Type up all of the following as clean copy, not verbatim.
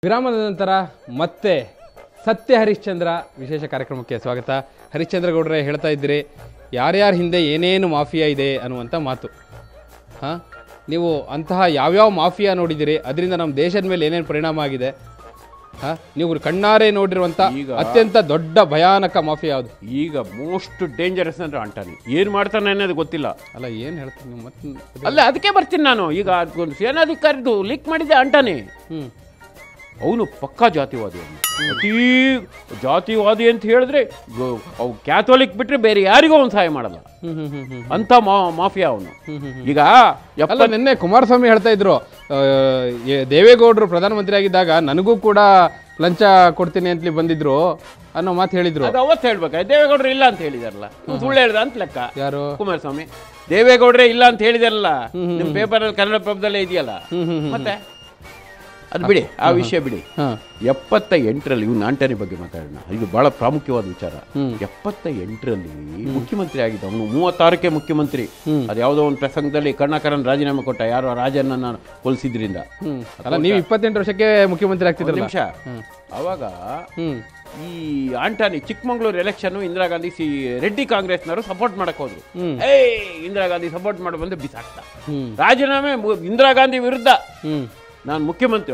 ವಿರಾಮದ ನಂತರ ಮತ್ತೆ ಸತ್ಯ ಹರಿಶ್ಚಂದ್ರ ವಿಶೇಷ ಕಾರ್ಯಕ್ರಮಕ್ಕೆ ಸ್ವಾಗತ. ಹರಿಶ್ಚಂದ್ರ ಗೌಡ್ರೆ ಹೇಳ್ತಾ ಇದ್ದೀರಿ ಯಾರ್ಯಾರ ಹಿಂದೆ ಏನೇನು ಮಾಫಿಯಾ ಇದೆ ಅನ್ನುವಂಥ ಮಾತು. ಹಾಂ, ನೀವು ಅಂತಹ ಯಾವ್ಯಾವ ಮಾಫಿಯಾ ನೋಡಿದ್ದೀರಿ, ಅದರಿಂದ ನಮ್ಮ ದೇಶದ ಮೇಲೆ ಏನೇನು ಪರಿಣಾಮ ಆಗಿದೆ? ಹಾಂ, ನೀವು ಕಣ್ಣಾರೆ ನೋಡಿರುವಂಥ ಅತ್ಯಂತ ದೊಡ್ಡ ಭಯಾನಕ ಮಾಫಿಯಾ ಯಾವುದು? ಈಗ ಮೋಸ್ಟ್ ಡೇಂಜರಸ್ ಅಂದ್ರೆ ಅಂಟಾನಿ. ಏನು ಮಾಡ್ತಾನೆ ಅನ್ನೋದು ಗೊತ್ತಿಲ್ಲ. ಅಲ್ಲ, ಏನು ಹೇಳ್ತೀನಿ ನೀವು ಮತ್ತೆ? ಅಲ್ಲ, ಅದಕ್ಕೆ ಬರ್ತೀನಿ ನಾನು. ಈಗ ಸೇನಾಧಿಕಾರಿದು ಲೀಕ್ ಮಾಡಿದ್ದೆ ಅಂಟಾನಿ. ಅವನು ಪಕ್ಕಾ ಜಾತಿವಾದಿ. ಅವನು ಅತೀ ಜಾತಿವಾದಿ ಅಂತ ಹೇಳಿದ್ರೆ ಅವು ಕ್ಯಾಥೋಲಿಕ್ ಬಿಟ್ರೆ ಬೇರೆ ಯಾರಿಗೂ ಅವನು ಸಹಾಯ ಮಾಡಲ್ಲ ಅಂತ ಮಾಫಿಯಾ ಅವನು. ಈಗ ನಿನ್ನೆ ಕುಮಾರಸ್ವಾಮಿ ಹೇಳ್ತಾ ಇದ್ರು, ದೇವೇಗೌಡರು ಪ್ರಧಾನಮಂತ್ರಿ ಆಗಿದ್ದಾಗ ನನಗೂ ಕೂಡ ಲಂಚ ಕೊಡ್ತೀನಿ ಅಂತಲಿ ಬಂದಿದ್ರು ಅನ್ನೋ ಮಾತು ಹೇಳಿದ್ರು. ಅದು ಅವತ್ತು ಹೇಳ್ಬೇಕಾ? ದೇವೇಗೌಡರು ಇಲ್ಲ ಅಂತ ಹೇಳಿದಾರಲ್ಲ, ಸುಳ್ಳು ಹೇಳ್ದ ಅಂತ ಲೆಕ್ಕ. ಯಾರು? ಕುಮಾರಸ್ವಾಮಿ. ದೇವೇಗೌಡರೇ ಇಲ್ಲ ಅಂತ ಹೇಳಿದಾರಲ್ಲ, ನಿಮ್ ಪೇಪರ್ ಕನ್ನಡ ಪೇಪರ್ದಲ್ಲೇ ಇದೆಯಲ್ಲ. ಮತ್ತೆ ಅದು ಬಿಡಿ, ಆ ವಿಷಯ ಬಿಡಿ. 78ರಲ್ಲಿ ಇವ್ನು ಆಂಟನಿ ಬಗ್ಗೆ ಮಾತಾಡೋಣ. ಇದು ಬಹಳ ಪ್ರಾಮುಖ್ಯವಾದ ವಿಚಾರ. 78ರಲ್ಲಿ ಮುಖ್ಯಮಂತ್ರಿ ಆಗಿದ್ದ ಅವನು. 36ಕ್ಕೆ ಮುಖ್ಯಮಂತ್ರಿ. ಅದು ಯಾವುದೋ ಒಂದು ಪ್ರಸಂಗದಲ್ಲಿ ಕರ್ಣಾಕರನ್ ರಾಜೀನಾಮೆ ಕೊಟ್ಟ, ಯಾರೋ ರಾಜನ್ನ ಹೋಲಿಸಿದ್ರಿಂದ. ನೀವು 28 ವರ್ಷಕ್ಕೆ ಮುಖ್ಯಮಂತ್ರಿ ಆಗ್ತಿದ್ರು. ನಿಮಿಷ, ಅವಾಗ ಈ ಆಂಟಾನಿ ಚಿಕ್ಕಮಂಗ್ಳೂರು ಎಲೆಕ್ಷನ್ ಇಂದಿರಾ ಗಾಂಧಿ ರೆಡ್ಡಿ ಕಾಂಗ್ರೆಸ್ನವರು ಸಪೋರ್ಟ್ ಮಾಡಕ್ ಹೋದ್ರು. ಇಂದಿರಾ ಗಾಂಧಿ ಸಪೋರ್ಟ್ ಮಾಡಿ ಬಂದು ಬಿಸಾಕ್ತ ರಾಜೀನಾಮೆ. ಇಂದಿರಾ ಗಾಂಧಿ ವಿರುದ್ಧ ನಾನು ಮುಖ್ಯಮಂತ್ರಿ.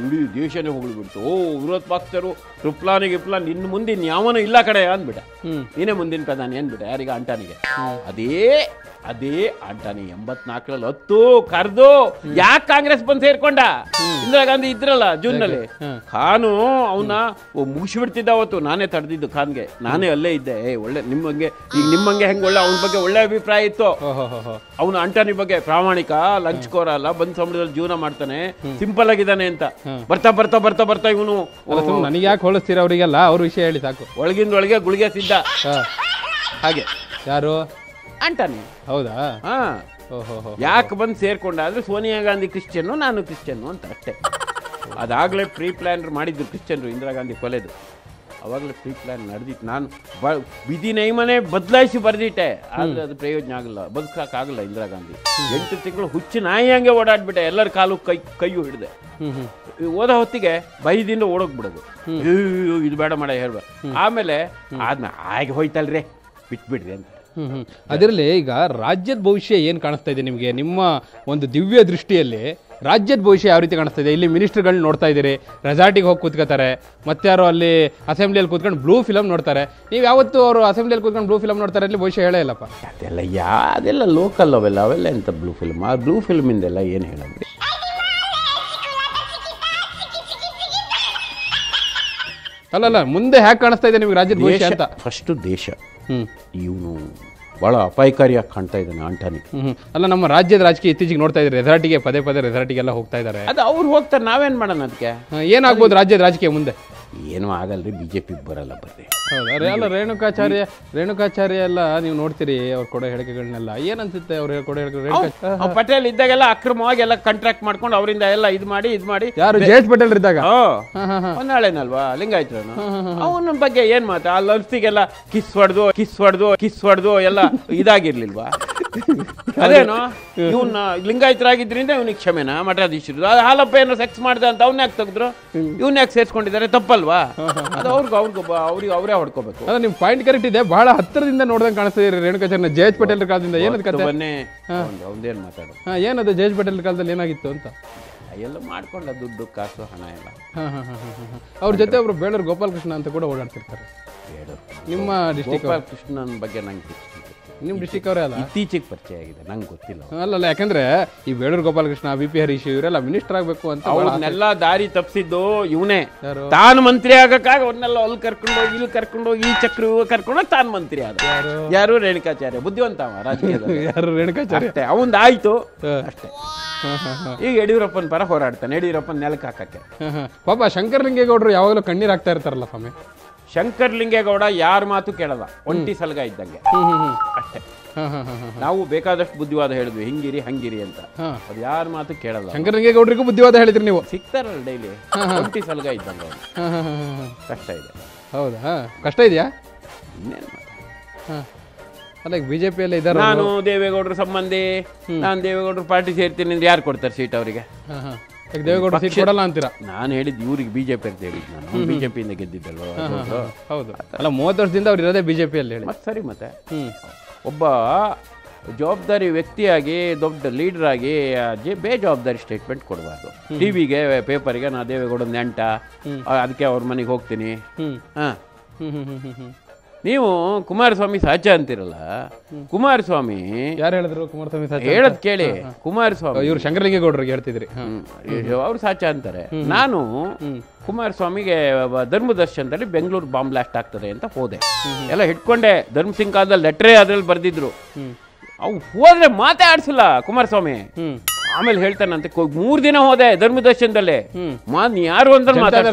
ಇಡೀ ದೇಶನೇ ಹೋಗ್ಬಿಡ್ತು. ವಿರೋಧ ಪಕ್ಷರು ರುಪ್ಲಾನಿಗೆ ನಿನ್ನ ಮುಂದಿನ ಯಾವನೂ ಇಲ್ಲ ಕಡೆ ಅಂದ್ಬಿಡ. ನೀನೇ ಮುಂದಿನ ಪ್ರಧಾನಿ ಅಂದ್ಬಿಡ. ಯಾರೀಗ ಅಂಟಾನಿಗೆ. ಅದೇ ಅಂಟಾನಿ 84ರಲ್ಲಿ ಕರೆದು ಯಾಕೆ ಕಾಂಗ್ರೆಸ್ ಬಂದು ಸೇರ್ಕೊಂಡ? ಇಂದಿರಾ ಗಾಂಧಿ ಇದ್ರಲ್ಲ ಜೂನ್ನಲ್ಲಿ. ಖಾನು ಅವನ್ನ ಮುಗಿಸ್ಬಿಡ್ತಿದ್ದ. ಅವತ್ತು ನಾನೇ ತಡೆದಿದ್ದು ಖಾನ್ಗೆ. ನಾನೇ ಅಲ್ಲೇ ಇದ್ದೆ. ಒಳ್ಳೆ ನಿಮ್ಮಂಗೆ, ಈಗ ನಿಮ್ಮಂಗೆ ಹೆಂಗೆ ಒಳ್ಳೆ ಅವನ ಬಗ್ಗೆ ಒಳ್ಳೆ ಅಭಿಪ್ರಾಯ ಇತ್ತು. ಅವನು ಅಂಟಾನಿ ಬಗ್ಗೆ ಪ್ರಾಮಾಣಿಕ, ಲಂಚ್ಕೋರ ಅಲ್ಲ, ಬಂದ್ ಸಮುದ್ರದಲ್ಲಿ ಜೀವನ ಮಾಡ್ತಾನೆ, ಸಿಂಪಲ್ ಆಗಿದ್ದಾನೆ ಅಂತ. ಬರ್ತಾ ಬರ್ತಾ ಬರ್ತಾ ಬರ್ತಾ ಇವನು ನನಗೆ ಯಾಕೆ ಹೋಲಿಸ್ತೀರ? ಅವರಿಗೆಲ್ಲ ಅವ್ರ ವಿಷಯ ಹೇಳಿ ಸಾಕು. ಒಳಗಿಂದ ಒಳಗೆ ಗುಳಿಗೆ ಸಿದ್ಧ. ಹಾಗೆ ಯಾರು? ಅಂಟಾನಿ. ಹೌದಾ? ಹಾ. ಯಾಕೆ ಬಂದು ಸೇರ್ಕೊಂಡ ಅಂದ್ರೆ ಸೋನಿಯಾ ಗಾಂಧಿ ಕ್ರಿಶ್ಚಿಯನ್ನು, ನಾನು ಕ್ರಿಶ್ಚಿಯನ್ನು ಅಂತ ಅಷ್ಟೇ. ಅದಾಗಲೇ ಪ್ರೀ ಪ್ಲಾನ್ ಮಾಡಿದ್ರು ಕ್ರಿಶ್ಚಿಯನ್ರು ಇಂದಿರಾ ಗಾಂಧಿ ಕೊಲೆದು. ಅವಾಗಲೇ ಪ್ರೀ ಪ್ಲಾನ್ ನಡೆದಿತ್ತು. ನಾನು ವಿಧಿ ನೈಮನೆ ಬದಲಾಯಿಸಿ ಬರೆದಿಟ್ಟೆ. ಆದ್ರೆ ಅದು ಪ್ರಯೋಜನ ಆಗಲ್ಲ, ಬದುಕಾಗಲ್ಲ ಇಂದಿರಾ ಗಾಂಧಿ. 8 ತಿಂಗಳು ಹುಚ್ಚು ನಾಯಿ ಹಂಗೆ ಓಡಾಡ್ಬಿಟ್ಟೆ. ಎಲ್ಲರ ಕಾಲು ಕೈಯು ಹಿಡಿದೆ. ಓದ ಹೊತ್ತಿಗೆ ಬೈದಿಂದ ಓಡೋಗ್ಬಿಡೋದು. ಇದು ಬೇಡ ಮಾಡ ಹೇಳ್ಬ. ಆಮೇಲೆ ಹಾಗೆ ಹೋಯ್ತಲ್ರಿ, ಬಿಟ್ಬಿಡ್ರಿ ಅಂತ. ಅದರಲ್ಲಿ ಈಗ ರಾಜ್ಯದ ಭವಿಷ್ಯ ಏನು ಕಾಣಿಸ್ತಾ ಇದೆ ನಿಮಗೆ? ನಿಮ್ಮ ಒಂದು ದಿವ್ಯ ದೃಷ್ಟಿಯಲ್ಲಿ ರಾಜ್ಯದ ಭವಿಷ್ಯ ಯಾವ ರೀತಿ ಕಾಣಿಸ್ತಾ ಇದೆ? ಇಲ್ಲಿ ಮಿನಿಸ್ಟರ್ಗಳನ್ನ ನೋಡ್ತಾ ಇದ್ದೀರಿ, ರೆಸಾರ್ಟಿಗೆ ಹೋಗಿ ಕೂತ್ಕೋತಾರೆ, ಮತ್ತಾರು ಅಲ್ಲಿ ಅಸೆಂಬ್ಲಿಯಲ್ಲಿ ಕೂತ್ಕೊಂಡು ಬ್ಲೂ ಫಿಲಮ್ ನೋಡ್ತಾರೆ. ನೀವು ಯಾವತ್ತು ಅವರು ಅಸೆಂಬ್ಲಿಯಲ್ಲಿ ಕೂತ್ಕೊಂಡು ಬ್ಲೂ ಫಿಲಮ್ ನೋಡ್ತಾರೆ ಅಲ್ಲಿ ಭವಿಷ್ಯ ಹೇಳೇ ಇಲ್ಲಪ್ಪ. ಅದೆಲ್ಲ ಲೋಕಲ್ ಅವೆಲ್ಲ ಎಂತ ಬ್ಲೂ ಫಿಲ್ಮ್. ಆ ಬ್ಲೂ ಫಿಲ್ಮಿಂದೆಲ್ಲ ಏನು ಹೇಳೋದು? ಅಲ್ಲಲ್ಲ, ಮುಂದೆ ಹ್ಯಾಕ್ ಕಾಣಿಸ್ತಾ ಇದೆ ನಿಮ್ಗೆ ರಾಜ್ಯದ ಭವಿಷ್ಯ ಅಂತ? ಫಸ್ಟ್ ದೇಶ. ಇವನು ಬಹಳ ಅಪಾಯಕಾರಿಯಾಗಿ ಕಾಣ್ತಾ ಇದ್ದಾನೆ ಆಂಟಾನಿ. ಅಲ್ಲ, ನಮ್ಮ ರಾಜ್ಯದ ರಾಜಕೀಯ ಇತ್ತೀಚೆಗೆ ನೋಡ್ತಾ ಇದ್ದಾರೆ, ರೆಸಾರ್ಟಿಗೆ ಪದೇ ರೆಸಾರ್ಟಿಗೆಲ್ಲ ಹೋಗ್ತಾ ಇದ್ದಾರೆ. ಅದು ಅವ್ರು ಹೋಗ್ತಾರೆ, ನಾವೇನ್ ಮಾಡೋಣ? ಅದಕ್ಕೆ ಏನಾಗ್ಬೋದು ರಾಜ್ಯದ ರಾಜಕೀಯ ಮುಂದೆ? ಏನೂ ಆಗಲ್ರಿ, ಬಿಜೆಪಿ ಬರಲ್ಲ ಬರ್ರಿ. ಹೌದಾ? ಅಲ್ಲ, ರೇಣುಕಾಚಾರ್ಯ ಎಲ್ಲ ನೀವು ನೋಡ್ತೀರಿ ಅವ್ರು ಕೊಡೋ ಹೇಳಿಕೆಗಳನ್ನೆಲ್ಲ, ಏನನ್ಸುತ್ತೆ ಅವ್ರು ಕೊಡೋ ಹೇಳಿಕೆ? ಪಟೇಲ್ ಇದ್ದಾಗೆಲ್ಲ ಅಕ್ರಮವಾಗಿ ಎಲ್ಲ ಕಾಂಟ್ರಾಕ್ಟ್ ಮಾಡ್ಕೊಂಡು ಅವರಿಂದ ಎಲ್ಲ ಇದು ಮಾಡಿ ಯಾರು? ಜಯೇಶ್ ಪಟೇಲ್ ಇದ್ದಾಗ ಹೊನ್ನಾಳೇನಲ್ವಾ ಲಿಂಗಾಯತರನು. ಅವನ ಬಗ್ಗೆ ಏನ್ ಮಾತು? ಆ ಲಂಚ್ಗೆಲ್ಲ ಕಿಸ್ ಹೊಡೆದು ಎಲ್ಲ ಇದಾಗಿರ್ಲಿಲ್ವಾ? ಅದೇನು ಇವನ್ನ ಲಿಂಗಾಯತರಾಗಿದ್ರಿಂದ ಇವನಿಗೆ ಕ್ಷಮೆನಾ ಮಠಾಧೀಶರು? ಹಾಲಪ್ಪ ಏನೋ ಸೆಕ್ಸ್ ಮಾಡಿದೆ ಅಂತ ಅವ್ನ ಯಾಕೆ ತೆಗೆದ್ರು? ಇವನ್ನ ಯಾಕೆ ಸೇರ್ಸ್ಕೊಂಡಿದ್ದಾರೆ? ತಪ್ಪಲ್ವಾ? ಅದು ಅವ್ರಿಗೆ ಅವರೇ ಹೊಡ್ಕೋಬೇಕು. ಅದ ನಿಮ್ ಪಾಯಿಂಟ್ ಕರೆಕ್ಟ್ ಇದೆ. ಬಹಳ ಹತ್ತಿರದಿಂದ ನೋಡ್ದಂಗೆ ಕಾಣಿಸ್ತಾ ರೇಣುಕಾಚಾರ್ಯ ಜಯೇಶ್ ಪಟೇಲ್ ಕಾಲದಿಂದ. ಏನದು ಕತೆ? ಅವ್ನೇನ್ ಮಾತಾಡೋದು? ಏನದು ಜಯೇಶ್ ಪಟೇಲ್ ಕಾಲದಲ್ಲಿ ಏನಾಗಿತ್ತು ಅಂತ? ಎಲ್ಲ ಮಾಡ್ಕೊಂಡ ದುಡ್ಡು ಕಾಸು ಹಣ ಎಲ್ಲ. ಅವ್ರ ಜೊತೆ ಒಬ್ರು ಬೇಳೂರು ಗೋಪಾಲಕೃಷ್ಣ ಅಂತ ಕೂಡ ಓಡಾಡ್ತಿರ್ತಾರೆ. ನಿಮ್ಮ ಡಿಸ್ಟ್ರಿಕ್ಟ್ ಗೋಪಾಲಕೃಷ್ಣನ್ ಬಗ್ಗೆ ನಂಗೆ ನಿಮ್ಮ ಡಿಸ್ಟ್ರಿಕ್ಟ್ ಅವರೇ ಅಲ್ಲ? ಇತ್ತೀಚೆಗೆ ಪರಿಚಯ ಆಗಿದೆ, ನಂಗೆ ಗೊತ್ತಿಲ್ಲ. ಅಲ್ಲಲ್ಲ, ಯಾಕಂದ್ರೆ ಈ ಬೇಳೂರು ಗೋಪಾಲಕೃಷ್ಣ, ಬಿ.ಪಿ. ಹರೀಶ್ ಇವರೆಲ್ಲ ಮಿನಿಸ್ಟರ್ ಆಗ್ಬೇಕು ಅಂತ ಅವ್ರನ್ನೆಲ್ಲ ದಾರಿ ತಪ್ಪಿಸಿದ್ದು ಇವನೇ. ತಾನು ಮಂತ್ರಿ ಆಗಕ್ಕಾಗ ಅವ್ರನ್ನೆಲ್ಲ ಅಲ್ಲಿ ಕರ್ಕೊಂಡೋಗಿ ಇಲ್ಲಿ ಕರ್ಕೊಂಡೋಗಿ ಈ ಚಕ್ರ ಕರ್ಕೊಂಡೋಗಿ ತಾನು ಮಂತ್ರಿ ಆದ. ಯಾರು? ರೇಣುಕಾಚಾರ್ಯ. ಬುದ್ಧಿವಂತ ರಾಜಕೀಯದ. ಯಾರು? ರೇಣುಕಾಚಾರ್ಯ. ಅಷ್ಟೇ, ಅವಂದು ಆಯ್ತು ಅಷ್ಟೇ. ಈಗ ಯಡಿಯೂರಪ್ಪನ ಪರ ಹೋರಾಡ್ತಾನೆ, ಯಡಿಯೂರಪ್ಪನ ನೆಲಕ್ಕೆ ಹಾಕಕ್ಕೆ. ಪಾಪ ಶಂಕರಲಿಂಗೇಗೌಡರು ಯಾವಾಗಲೂ ಕಣ್ಣೀರ್ ಹಾಕ್ತಾ ಇರ್ತಾರಲ್ಲ ಸ್ವಾಮಿ. ಶಂಕರಲಿಂಗೇಗೌಡ ಯಾರ ಮಾತು ಕೇಳಲ್ಲ, ಒಂಟಿ ಸಲಗ ಇದ್ದಂಗೆ ಅಷ್ಟೇ. ನಾವು ಬೇಕಾದಷ್ಟು ಬುದ್ಧಿವಾದ ಹೇಳಿದ್ವಿ, ಹಿಂಗಿರಿ ಹಂಗಿರಿ ಅಂತ. ಅದು ಯಾರ ಮಾತು ಕೇಳಲ್ಲ. ಶಂಕರಲಿಂಗೇಗೌಡರಿಗೂ ಬುದ್ಧಿವಾದ ಹೇಳಿದ್ರಿ ನೀವು? ಸಿಗ್ತಾರಲ್ಲ ಡೈಲಿ, ಒಂಟಿ ಸಲಗ ಇದ್ದಂಗೆ. ಕಷ್ಟ ಇದೆ. ಹೌದಾ? ಕಷ್ಟ ಇದೆಯಾ? ಇನ್ನೇನು ಅಲ್ಲ, ಬಿಜೆಪಿಯಲ್ಲಿ ಇದ್ದಾರೆ. ನಾನು ದೇವೇಗೌಡರ ಸಂಬಂಧಿ, ನಾನು ದೇವೇಗೌಡರ ಪಾರ್ಟಿ ಸೇರ್ತೀನಿ ಅಂದ್ರೆ ಯಾರು ಕೊಡ್ತಾರೆ ಸೀಟ್ ಅವರಿಗೆ? ದೇವೇಗೌಡ ಸೀಟ್ ಕೊಡಲ್ಲ ಅಂತೀರಾ? ನಾನು ಹೇಳಿದ್ದು ಇವ್ರಿಗೆ ಬಿಜೆಪಿ ಅಂತ ಹೇಳಿದ್ದು, ನಾನು ಬಿಜೆಪಿಯಿಂದ ಗೆದ್ದಿದ್ದಲ್ವ. ಹೌದು ಅಲ್ಲ, 30 ವರ್ಷದಿಂದ ಅವ್ರು ಇರೋದೇ ಬಿಜೆಪಿಯಲ್ಲಿ ಹೇಳಿ. ಮತ್ತೆ ಸರಿ, ಮತ್ತೆ ಒಬ್ಬ ಜವಾಬ್ದಾರಿ ವ್ಯಕ್ತಿಯಾಗಿ ದೊಡ್ಡ ಲೀಡರ್ ಆಗಿ ಬೇಜವಾಬ್ದಾರಿ ಸ್ಟೇಟ್ಮೆಂಟ್ ಕೊಡಬಾರ್ದು. ಟಿವಿಗೆ ಪೇಪರ್ಗೆ ನಾ ದೇವೇಗೌಡ ನೆಂಟ, ಅದಕ್ಕೆ ಅವ್ರ ಮನೆಗೆ ಹೋಗ್ತೀನಿ. ನೀವು ಕುಮಾರಸ್ವಾಮಿ ಸಾಚ ಅಂತಿರಲ್ಲ, ಕುಮಾರಸ್ವಾಮಿ ಯಾರು ಹೇಳಿದ್ರು ಕುಮಾರಸ್ವಾಮಿ ಸಾಚ? ಹೇಳದ್ ಕೇಳಿ, ಕುಮಾರಸ್ವಾಮಿ ಇವ್ರು ಶಂಕರಲಿಂಗೇಗೌಡರಿಗೆ ಹೇಳ್ತಿದ್ರಿ, ಅವ್ರು ಸಾಚ ಅಂತಾರೆ. ನಾನು ಕುಮಾರಸ್ವಾಮಿಗೆ ಧರ್ಮದರ್ಶನದಲ್ಲಿ ಬೆಂಗಳೂರು ಬಾಂಬ್ ಬ್ಲಾಸ್ಟ್ ಆಗ್ತದೆ ಅಂತ ಹೋದೆ, ಎಲ್ಲ ಹಿಡ್ಕೊಂಡೆ. ಧರ್ಮ ಸಿಂಗ್ ಕಾಲದಲ್ಲಿ ಲೆಟ್ರೇ ಅದ್ರಲ್ಲಿ ಬರ್ದಿದ್ರು. ಅವು ಹೋದ್ರೆ ಮಾತಾಡ್ಸಲ್ಲ ಕುಮಾರಸ್ವಾಮಿ. ಆಮೇಲೆ ಹೇಳ್ತಾನಂತೆ, 3 ದಿನ ಹೋದೆ ಧರ್ಮದರ್ಶನದಲ್ಲೇ. ನೀ ಯಾರು ಅಂದ್ರೆ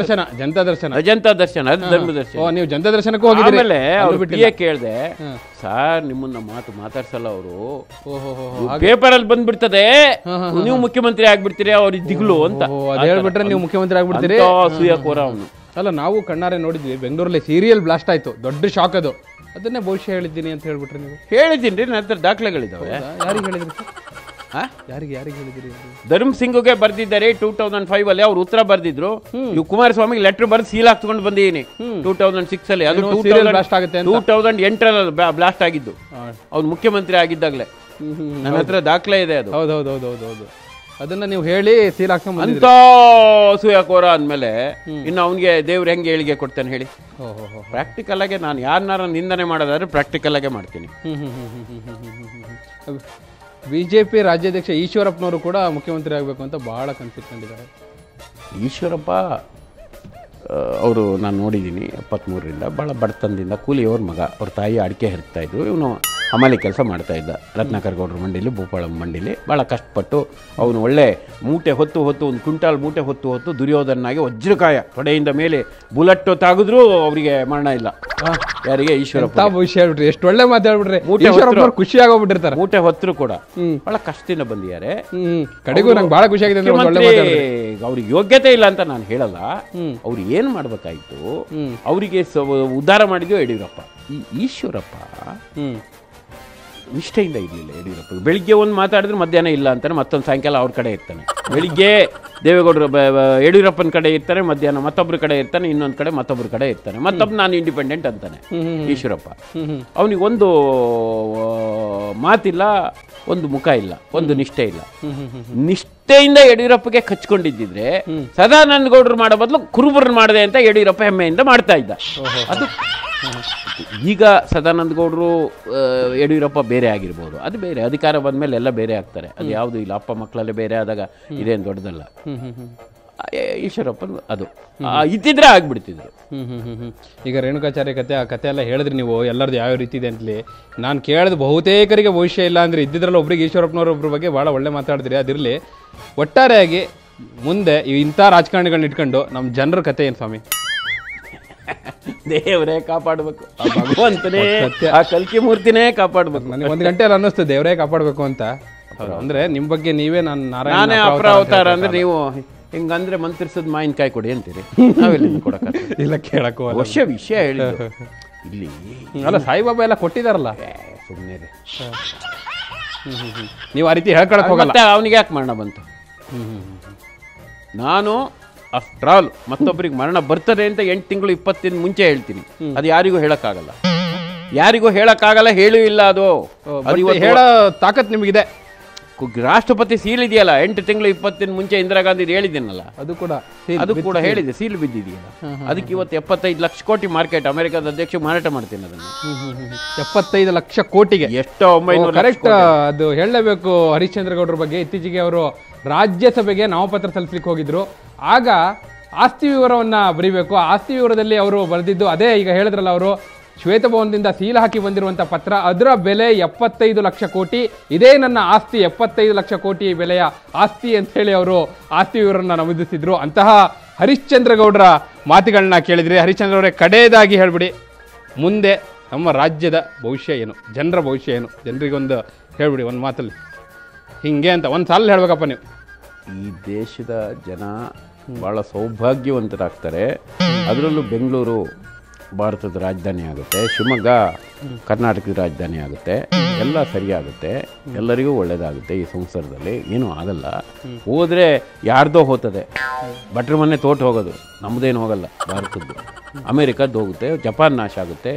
ಜನತಾ ದರ್ಶನ ಅದು ಧರ್ಮದರ್ಶನ. ನೀವು ಜನತಾ ದರ್ಶನಕ್ಕೂ ಹೋಗಿದ್ರಿ. ಆಮೇಲೆ ಅವ್ರು ಕೇಳ್ದೆ, ಸರ್ ನಿಮ್ಮನ್ನ ಮಾತಾಡ್ಸಲ್ಲ ಅವರು, ಪೇಪರ್ ಅಲ್ಲಿ ಬಂದ್ಬಿಡ್ತದೆ, ನೀವು ಮುಖ್ಯಮಂತ್ರಿ ಆಗ್ಬಿಡ್ತೀರಿ, ಅವ್ರಿಗೆ ದಿಗ್ಲು ಅಂತ ಹೇಳ್ಬಿಟ್ರೆ ನೀವು ಮುಖ್ಯಮಂತ್ರಿ ಆಗ್ಬಿಡ್ತೀರಿ. ಸೂಯಕೋರ ಅವನು. ಅಲ್ಲ, ನಾವು ಕಣ್ಣಾರೆ ನೋಡಿದ್ವಿ, ಬೆಂಗಳೂರಲ್ಲಿ ಸೀರಿಯಲ್ ಬ್ಲಾಸ್ಟ್ ಆಯ್ತು, ದೊಡ್ಡ ಶಾಕ್ ಅದು. ಅದನ್ನೇ ಭವಿಷ್ಯ ಹೇಳಿದ್ದೀನಿ ಅಂತ ಹೇಳ್ಬಿಟ್ರಿ ನೀವು. ಹೇಳಿದ್ದೀನಿ, ನನ್ನ ಹತ್ರ ದಾಖಲೆಗಳಿದಾವೆ. ಯಾರಿಗೆ ಹೇಳಿದ್ರಿ? ಯಾರಿಗೆ ಹೇಳಿದ್ರಿ? ಧರ್ಮ್ ಸಿಂಗ್ಗೆ ಬರ್ದಿದ್ದಾರೆ 2005 ಅಲ್ಲಿ, ಅವ್ರು ಉತ್ತರ ಬರ್ದಿದ್ರು. ಇವ್ ಕುಮಾರಸ್ವಾಮಿಗೆ ಲೆಟರ್ ಬರ್ದು ಸೀಲ್ ಹಾಕ್ಸ್ಕೊಂಡು ಬಂದಿದ್ದೀನಿ 2006 ಅಲ್ಲಿ. ಅದು 2008 ಬ್ಲಾಸ್ಟ್ ಆಗಿದ್ದು, ಅವ್ರು ಮುಖ್ಯಮಂತ್ರಿ ಆಗಿದ್ದಾಗಲೇ. ನನ್ನ ಹತ್ರ ದಾಖಲೆ ಇದೆ ಅದು. ಹೌದೌದೌದೌದೌದು. ಅದನ್ನ ನೀವು ಹೇಳಿ ಸೀಲ್ ಹಾಕ್ಸ್ಕೊಂಡ್ ಅಂತ ಸೂಯಕೋರ ಅಂದ್ಮೇಲೆ ಇನ್ನು ಅವನಿಗೆ ದೇವ್ರ ಹೆಂಗೆ ಹೇಳಿಕೆ ಕೊಡ್ತಾನೆ ಹೇಳಿ? ಪ್ರಾಕ್ಟಿಕಲ್ ಆಗಿ ನಾನು ಯಾರನ್ನಾರ ನಿಂದನೆ ಮಾಡೋದಾದ್ರೆ ಪ್ರಾಕ್ಟಿಕಲ್ ಆಗೇ ಮಾಡ್ತೀನಿ. ಬಿಜೆಪಿ ರಾಜ್ಯಾಧ್ಯಕ್ಷ ಈಶ್ವರಪ್ಪನವರು ಕೂಡ ಮುಖ್ಯಮಂತ್ರಿ ಆಗಬೇಕು ಅಂತ ಬಹಳ ಕನ್ಸಿಟ್ಕೊಂಡಿದ್ದಾರೆ. ಈಶ್ವರಪ್ಪ ಅವರು ನಾನು ನೋಡಿದ್ದೀನಿ, 73ರಿಂದ ಭಾಳ ಬಡತನದಿಂದ ಕೂಲಿಯವ್ರ ಮಗ. ಅವ್ರ ತಾಯಿ ಅಡಿಕೆ ಹೆರ್ತಾ ಇದ್ರು, ಇವನು ಹಮಾಲಿ ಕೆಲಸ ಮಾಡ್ತಾ ಇದ್ದ ರತ್ನಾಕರ್ ಗೌಡ್ರ ಮಂಡಿಲಿ, ಭೂಪಾಳಂ ಮಂಡಿಲಿ. ಭಾಳ ಕಷ್ಟಪಟ್ಟು ಅವನು ಒಳ್ಳೆ ಮೂಟೆ ಹೊತ್ತು ಒಂದು ಕ್ವಿಂಟಾಲ್ ಮೂಟೆ ಹೊತ್ತು ದುರ್ಯೋಧನಾಗಿ ವಜ್ರಕಾಯ ತೊಡೆಯಿಂದ ಮೇಲೆ ಬುಲೆಟ್ ತಾಗಿದ್ರು ಅವರಿಗೆ ಮರಣ ಇಲ್ಲ. ಯಾರಿಗೆ? ಈಶ್ವರಪ್ಪ. ಎಷ್ಟು ಒಳ್ಳೆ ಮಾತಾಡ್ಬಿಟ್ರೆ, ಖುಷಿ ಆಗೋಗ್ಬಿಟ್ಟಿರ್ತಾರೆ. ಮೂಟೆ ಹೊತ್ತರು ಕೂಡ ಬಹಳ ಕಷ್ಟದಿಂದ ಬಂದಿದ್ದಾರೆ. ಕಡೆಗೂ ನಂಗೆ ಬಹಳ ಖುಷಿ ಆಗಿದೆ. ಅವ್ರಿಗೆ ಯೋಗ್ಯತೆ ಇಲ್ಲ ಅಂತ ನಾನು ಹೇಳಲ್ಲ. ಅವ್ರು ಏನ್ ಮಾಡ್ಬೇಕಾಯ್ತು, ಅವರಿಗೆ ಉದ್ಧಾರ ಮಾಡಿದ್ಯೋ ಯಡಿಯೂರಪ್ಪ. ಈ ಈಶ್ವರಪ್ಪ ನಿಷ್ಠೆಯಿಂದ ಇರಲಿಲ್ಲ ಯಡಿಯೂರಪ್ಪ. ಬೆಳಿಗ್ಗೆ ಒಂದು ಮಾತಾಡಿದ್ರೆ ಮಧ್ಯಾಹ್ನ ಇಲ್ಲ ಅಂತಾನೆ, ಮತ್ತೊಂದು ಸಾಯಂಕಾಲ ಅವ್ರ ಕಡೆ ಇರ್ತಾನೆ. ಬೆಳಿಗ್ಗೆ ದೇವೇಗೌಡರು ಯಡಿಯೂರಪ್ಪನ ಕಡೆ ಇರ್ತಾನೆ, ಮಧ್ಯಾಹ್ನ ಮತ್ತೊಬ್ಬರ ಕಡೆ ಇರ್ತಾನೆ, ಇನ್ನೊಂದು ಕಡೆ ಮತ್ತೊಬ್ಬರ ಕಡೆ ಇರ್ತಾನೆ. ಮತ್ತೊಬ್ಬ ನಾನು ಇಂಡಿಪೆಂಡೆಂಟ್ ಅಂತಾನೆ ಈಶ್ವರಪ್ಪ. ಅವನಿಗೊಂದು ಮಾತಿಲ್ಲ, ಒಂದು ಮುಖ ಇಲ್ಲ, ಒಂದು ನಿಷ್ಠೆ ಇಲ್ಲ. ನಿಷ್ಠೆಯಿಂದ ಯಡಿಯೂರಪ್ಪಗೆ ಕಚ್ಕೊಂಡಿದ್ದಿದ್ರೆ ಸದಾನಂದ ಗೌಡರು ಮಾಡೋ ಬದಲು ಕುರುಬರನ್ನು ಮಾಡಿದೆ ಅಂತ ಯಡಿಯೂರಪ್ಪ ಹೆಮ್ಮೆಯಿಂದ ಮಾಡ್ತಾ ಇದ್ದ. ಅದು ಈಗ ಸದಾನಂದ ಗೌಡರು ಯಡಿಯೂರಪ್ಪ ಬೇರೆ ಆಗಿರ್ಬೋದು, ಅದು ಬೇರೆ. ಅಧಿಕಾರ ಬಂದ್ಮೇಲೆ ಎಲ್ಲ ಬೇರೆ ಆಗ್ತಾರೆ, ಅದು ಯಾವುದು ಇಲ್ಲ. ಅಪ್ಪ ಮಕ್ಕಳಲ್ಲೇ ಬೇರೆ ಆದಾಗ ಇದೇನು ದೊಡ್ಡದಲ್ಲ. ಈಶ್ವರಪ್ಪ ಅದು ಇದ್ದಿದ್ರೆ ಆಗ್ಬಿಡ್ತಿದ್ರು. ಈಗ ರೇಣುಕಾಚಾರ್ಯ ಕತೆ, ಆ ಕತೆ ಎಲ್ಲ ಹೇಳಿದ್ರಿ ನೀವು, ಎಲ್ಲರದ್ದು ಯಾವ ರೀತಿ ಇದೆ ಅಂತಲೇ. ನಾನು ಕೇಳಿದ ಬಹುತೇಕರಿಗೆ ಭವಿಷ್ಯ ಇಲ್ಲ ಅಂದ್ರೆ ಇದ್ದಿದ್ರಲ್ಲ ಒಬ್ರಿಗೆ ಈಶ್ವರಪ್ಪನವ್ರೊಬ್ಬರ ಬಗ್ಗೆ ಭಾಳ ಒಳ್ಳೆ ಮಾತಾಡಿದ್ರಿ. ಅದಿರಲಿ, ಒಟ್ಟಾರೆಯಾಗಿ ಮುಂದೆ ಇಂಥ ರಾಜಕಾರಣಿಗಳನ್ನ ಇಟ್ಕೊಂಡು ನಮ್ಮ ಜನರ ಕತೆ ಏನು ಸ್ವಾಮಿ? ದೇವರೇ ಕಾಪಾಡಬೇಕು, ಭಗವಂತನೇ, ಆ ಕಲ್ಕಿ ಮೂರ್ತಿನೇ ಕಾಪಾಡಬೇಕು. ನನಗೆ 1 ಗಂಟೆಯಲ್ಲಿ ಅನ್ನಿಸ್ತು ದೇವರೇ ಕಾಪಾಡಬೇಕು ಅಂತ. ಅಂದ್ರೆ ನಿಮ್ ಬಗ್ಗೆ ನೀವೇ ನಾನೇ ಅಪರಾವತಾರ ಅಂದ್ರೆ ನೀವು ಹಿಂಗಂದ್ರೆ ಮಂತ್ರಿಸದ್ ಮಾವಿನಕಾಯಿ ಕೊಡಿ ಅಂತೀರಿ. ನಾವೆಲ್ಲ ಕೊಡಕ ಇಲ್ಲ, ಕೇಳಕ್ಕೂ ವಿಷಯ ಹೇಳಿ ಇಲ್ಲಿ. ಅಲ್ಲ, ಸಾಯಿಬಾಬಾ ಎಲ್ಲ ಕೊಟ್ಟಿದಾರಲ್ಲ, ಸುಮ್ಮನೆ ನೀವು ಆ ರೀತಿ ಹೇಳ್ಕೊಳಕ್ ಹೋಗಲ್ಲ. ಅವನಿಗೆ ಯಾಕೆ ಮರಣ ಬಂತು? ನಾನು ಆಫ್ಟರ್ ಆಲ್ ಮತ್ತೊಬ್ಬರಿಗೆ ಮರಣ ಬರ್ತದೆ ಅಂತ 8 ತಿಂಗಳು 20 ದಿನ ಮುಂಚೆ ಹೇಳ್ತೀನಿ. ಅದು ಯಾರಿಗೂ ಹೇಳಕ್ಕಾಗಲ್ಲ, ಹೇಳೂ ಇಲ್ಲ. ಅದು ಹೇಳೋ ತಾಕತ್ ನಿಮಗಿದೆ. ರಾಷ್ಟ್ರಪತಿ ಸೀಲ್ ಇದೆಯಲ್ಲ, 8 ತಿಂಗಳು 20 ದಿನ ಮುಂಚೆ ಇಂದಿರಾ ಗಾಂಧಿ ಹೇಳಿದ್ದೀನಲ್ಲ, ಅದು ಕೂಡ ಹೇಳಿದೆ, ಸೀಲ್ ಬಿದ್ದಿದೆಯಲ್ಲ. ಅದಕ್ಕೆ ಇವತ್ತು 75 ಲಕ್ಷ ಕೋಟಿ ಮಾರ್ಕೆಟ್. ಅಮೆರಿಕದ ಅಧ್ಯಕ್ಷ ಮಾರಾಟ ಮಾಡ್ತೀನಿ ಅದನ್ನು 75 ಲಕ್ಷ ಕೋಟಿಗೆ. ಎಷ್ಟೋ 900 ಕರೆಕ್ಟ್. ಅದು ಹೇಳಲೇಬೇಕು ಹರಿಶ್ಚಂದ್ರ ಗೌಡ್ರ ಬಗ್ಗೆ. ಇತ್ತೀಚೆಗೆ ಅವರು ರಾಜ್ಯಸಭೆಗೆ ನಾಮಪತ್ರ ಸಲ್ಲಿಸಲಿಕ್ಕೆ ಹೋಗಿದ್ರು. ಆಗ ಆಸ್ತಿ ವಿವರವನ್ನ ಬರೀಬೇಕು. ಆಸ್ತಿ ವಿವರದಲ್ಲಿ ಅವರು ಬರೆದಿದ್ದು ಅದೇ ಈಗ ಹೇಳಿದ್ರಲ್ಲ, ಅವರು ಶ್ವೇತಭವನದಿಂದ ಸೀಲ್ ಹಾಕಿ ಬಂದಿರುವಂತಹ ಪತ್ರ, ಅದರ ಬೆಲೆ 75 ಲಕ್ಷ ಕೋಟಿ. ಇದೇ ನನ್ನ ಆಸ್ತಿ, 75 ಲಕ್ಷ ಕೋಟಿ ಬೆಲೆಯ ಆಸ್ತಿ ಅಂತ ಹೇಳಿ ಅವರು ಆಸ್ತಿ ವಿವರನ್ನ ನಮೂದಿಸಿದ್ರು. ಅಂತಹ ಹರಿಶ್ಚಂದ್ರ ಗೌಡ್ರ ಮಾತುಗಳನ್ನ ಕೇಳಿದ್ರಿ. ಹರಿಶ್ಚಂದ್ರ ಅವರೇ, ಕಡೆಯದಾಗಿ ಹೇಳ್ಬಿಡಿ, ಮುಂದೆ ನಮ್ಮ ರಾಜ್ಯದ ಭವಿಷ್ಯ ಏನು, ಜನರ ಭವಿಷ್ಯ ಏನು? ಜನರಿಗೊಂದು ಹೇಳ್ಬಿಡಿ ಒಂದು ಮಾತಲ್ಲಿ, ಹಿಂಗೆ ಅಂತ ಒಂದು ಸಾಲ ಹೇಳ್ಬೇಕಪ್ಪ ನೀವು. ಈ ದೇಶದ ಜನ ಬಹಳ ಸೌಭಾಗ್ಯವಂತರಾಗ್ತಾರೆ. ಅದರಲ್ಲೂ ಬೆಂಗಳೂರು ಭಾರತದ ರಾಜಧಾನಿ ಆಗುತ್ತೆ, ಶಿವಮೊಗ್ಗ ಕರ್ನಾಟಕದ ರಾಜಧಾನಿ ಆಗುತ್ತೆ, ಎಲ್ಲ ಸರಿಯಾಗುತ್ತೆ, ಎಲ್ಲರಿಗೂ ಒಳ್ಳೇದಾಗುತ್ತೆ. ಈ ಸಂಸಾರದಲ್ಲಿ ಏನೂ ಆಗಲ್ಲ. ಹೋದರೆ ಯಾರ್ದೋ ಹೋಗ್ತದೆ, ಭಟ್ರ ಮನೆ ತೋಟ ಹೋಗೋದು, ನಮ್ಮದೇನು ಹೋಗಲ್ಲ ಭಾರತದ್ದು. ಅಮೇರಿಕದ್ದು ಹೋಗುತ್ತೆ, ಜಪಾನ್ ನಾಶ ಆಗುತ್ತೆ,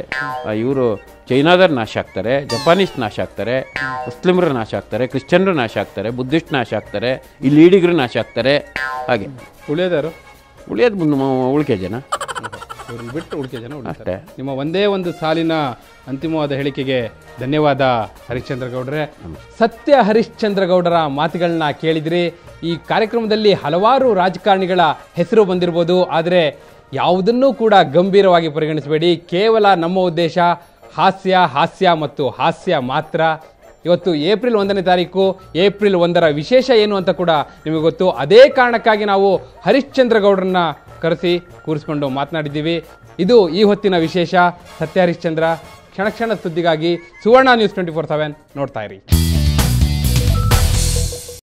ಇವರು ಚೈನಾದವ್ರು ನಾಶ ಆಗ್ತಾರೆ, ಜಪಾನೀಸ್ ನಾಶ ಆಗ್ತಾರೆ, ಮುಸ್ಲಿಮರು ನಾಶ ಆಗ್ತಾರೆ, ಕ್ರಿಶ್ಚಿಯನ್ರು ನಾಶ ಆಗ್ತಾರೆ, ಬುದ್ಧಿಸ್ಟ್ ನಾಶ ಆಗ್ತಾರೆ, ಇಲ್ಲಿ ಈಡಿಗರು ನಾಶ ಆಗ್ತಾರೆ. ಹಾಗೆ ಉಳಿಯೋದಾರು ಉಳಿಯೋದು ಉಳಿಕೆ ಜನ ಇವ್ರನ್ನ ಬಿಟ್ಟು ಉಳಿಕೆ ಜನ ಅಷ್ಟೇ. ನಿಮ್ಮ ಒಂದೇ ಒಂದು ಸಾಲಿನ ಅಂತಿಮವಾದ ಹೇಳಿಕೆಗೆ ಧನ್ಯವಾದ ಹರಿಶ್ಚಂದ್ರ ಗೌಡ್ರೆ. ಸತ್ಯ ಹರಿಶ್ಚಂದ್ರ ಗೌಡರ ಮಾತುಗಳನ್ನ ಕೇಳಿದ್ರಿ. ಈ ಕಾರ್ಯಕ್ರಮದಲ್ಲಿ ಹಲವಾರು ರಾಜಕಾರಣಿಗಳ ಹೆಸರು ಬಂದಿರ್ಬೋದು, ಆದರೆ ಯಾವುದನ್ನೂ ಕೂಡ ಗಂಭೀರವಾಗಿ ಪರಿಗಣಿಸಬೇಡಿ. ಕೇವಲ ನಮ್ಮ ಉದ್ದೇಶ ಹಾಸ್ಯ ಮತ್ತು ಹಾಸ್ಯ ಮಾತ್ರ. ಇವತ್ತು ಏಪ್ರಿಲ್ 1ನೇ ತಾರೀಕು, ಏಪ್ರಿಲ್ 1ರ ವಿಶೇಷ ಏನು ಅಂತ ಕೂಡ ನಿಮಗೆ ಗೊತ್ತು. ಅದೇ ಕಾರಣಕ್ಕಾಗಿ ನಾವು ಹರಿಶ್ಚಂದ್ರ ಗೌಡ್ರನ್ನ ಕರೆಸಿ ಕೂರಿಸ್ಕೊಂಡು ಮಾತನಾಡಿದ್ದೀವಿ. ಇದು ಈ ಹೊತ್ತಿನ ವಿಶೇಷ. ಸತ್ಯ ಹರಿಶ್ಚಂದ್ರ. ಕ್ಷಣ ಕ್ಷಣ ಸುದ್ದಿಗಾಗಿ ಸುವರ್ಣ ನ್ಯೂಸ್ 24/7 ನೋಡ್ತಾ ಇರಿ.